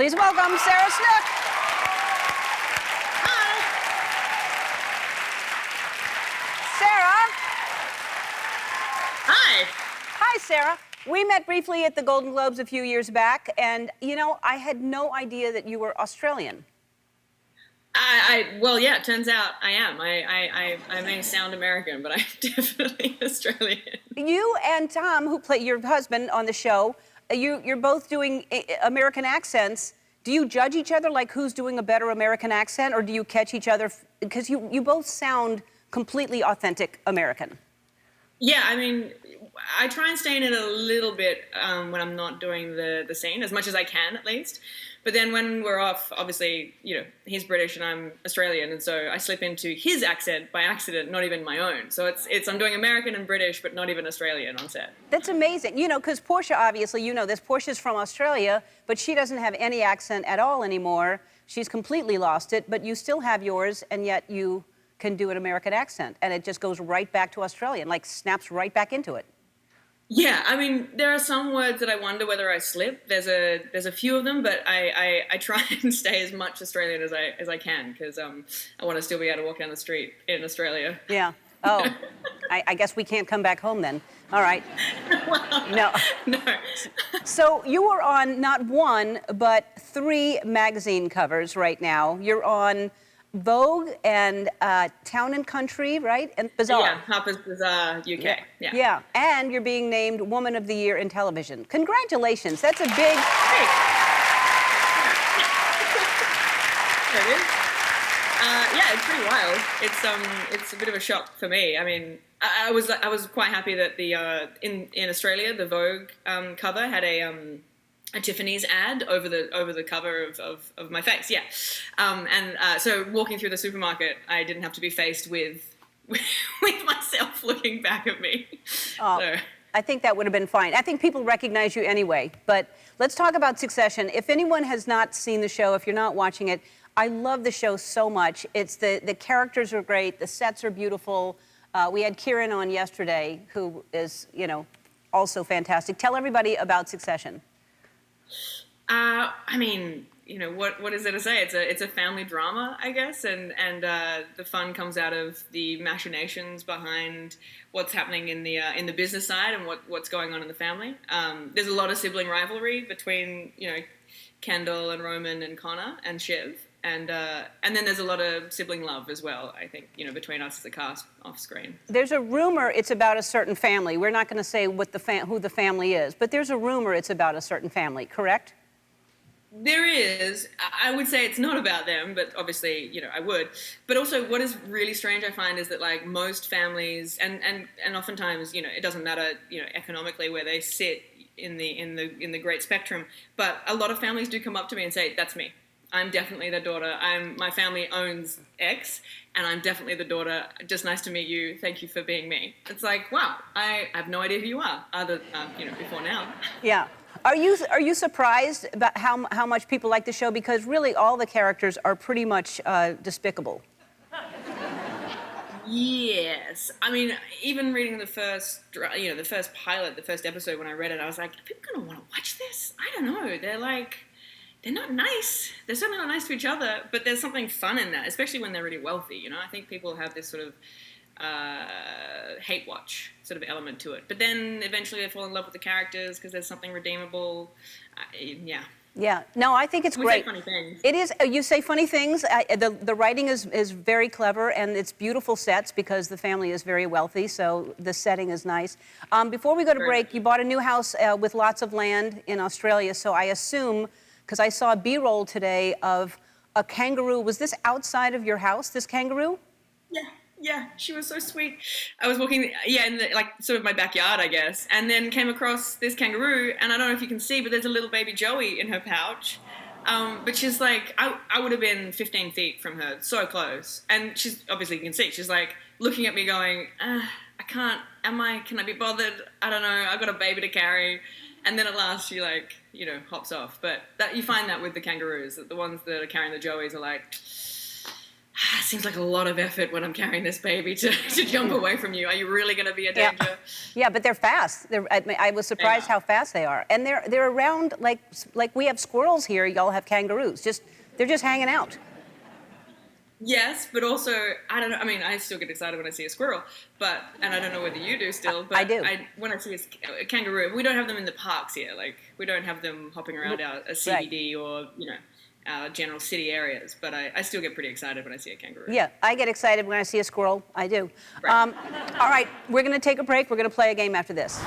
Please welcome Sarah Snook. Sarah. Hi. Hi, Sarah. We met briefly at the Golden Globes a few years back, and, you know, I had no idea that you were Australian. Well, yeah, it turns out I am. I may sound American, but I'm definitely Australian. You and Tom, who play your husband on the show, you're both doing American accents. Do you judge each other, like who's doing a better American accent, or do you catch each other? Because you both sound completely authentic American. Yeah, I mean, I try and stay in it a little bit when I'm not doing the scene, as much as I can, at least. But then when we're off, obviously, you know, he's British and I'm Australian, and so I slip into his accent by accident, not even my own. So it's I'm doing American and British, but not even Australian on set. That's amazing. You know, because Portia, obviously, you know this. Portia's from Australia, but she doesn't have any accent at all anymore. She's completely lost it, but you still have yours, and yet you can do an American accent, and it just goes right back to Australian, like snaps right back into it. Yeah, I mean, there are some words that I wonder whether I slip. There's a few of them, but I try and stay as much Australian as I can, because I want to still be able to walk down the street in Australia. Yeah. Oh, I guess we can't come back home then. All right. Well, No. No. So you are on not one, but 3 magazine covers right now. You're on Vogue and Town and Country, right? And Bazaar. Yeah, Harper's Bazaar, UK. Yeah. And you're being named Woman of the Year in Television. Congratulations. That's a big... Hey. There it is. Yeah, it's pretty wild. It's a bit of a shock for me. I mean, I was quite happy that the in Australia the Vogue cover had a Tiffany's ad over the cover of my face, yeah. So walking through the supermarket, I didn't have to be faced with myself looking back at me. So. I think that would have been fine. I think people recognize you anyway. But let's talk about Succession. If anyone has not seen the show, if you're not watching it, I love the show so much. It's the characters are great, the sets are beautiful. We had Kieran on yesterday, who is, you know, also fantastic. Tell everybody about Succession. I mean, you know, what is there to say? It's a family drama, I guess, and the fun comes out of the machinations behind what's happening in the business side and what's going on in the family. There's a lot of sibling rivalry between, you know, Kendall and Roman and Connor and Shiv, and then there's a lot of sibling love as well, I think, you know, between us as a cast off screen. There's a rumor it's about a certain family. We're not going to say what who the family is, but there's a rumor it's about a certain family, correct? There is. I would say it's not about them, but obviously, you know, I would. But also, what is really strange, I find, is that like most families, and oftentimes, you know, it doesn't matter, you know, economically where they sit in the great spectrum, but a lot of families do come up to me and say, "That's me. I'm definitely the daughter. My family owns X, and I'm definitely the daughter. Just nice to meet you. Thank you for being me." It's like, wow, I have no idea who you are, other you know, before now. Yeah. Are you surprised about how much people like the show? Because really all the characters are pretty much despicable. Yes. I mean, even reading the first pilot, the first episode, when I read it, I was like, are people going to want to watch this? I don't know. They're not nice. They're certainly not nice to each other, but there's something fun in that, especially when they're really wealthy, you know? I think people have this sort of hate watch sort of element to it. But then eventually they fall in love with the characters because there's something redeemable. Yeah. Yeah. No, I think it's great. We say funny things. It is. You say funny things. The writing is very clever, and it's beautiful sets because the family is very wealthy, so the setting is nice. Before we go to break, you bought a new house with lots of land in Australia, so I assume, because I saw B-roll today of a kangaroo. Was this outside of your house, this kangaroo? Yeah, she was so sweet. I was walking, in sort of my backyard, I guess, and then came across this kangaroo, and I don't know if you can see, but there's a little baby Joey in her pouch. But she's like, I would have been 15 feet from her, so close. And she's, obviously you can see, she's like looking at me going, I can't, can I be bothered? I don't know, I've got a baby to carry. And then at last she like, you know, hops off. But that you find that with the kangaroos, that the ones that are carrying the Joeys are like, seems like a lot of effort when I'm carrying this baby to jump away from you. Are you really going to be a danger? Yeah, but they're fast. I was surprised how fast they are. And they're around like we have squirrels here, y'all have kangaroos. They're just hanging out. Yes, but also, I don't know, I mean, I still get excited when I see a squirrel, and I don't know whether you do still, but I do. When I see a kangaroo, we don't have them in the parks here, like, we don't have them hopping around our CBD or, our general city areas, but I still get pretty excited when I see a kangaroo. Yeah, I get excited when I see a squirrel, I do. Right. All right, we're gonna take a break, we're gonna play a game after this.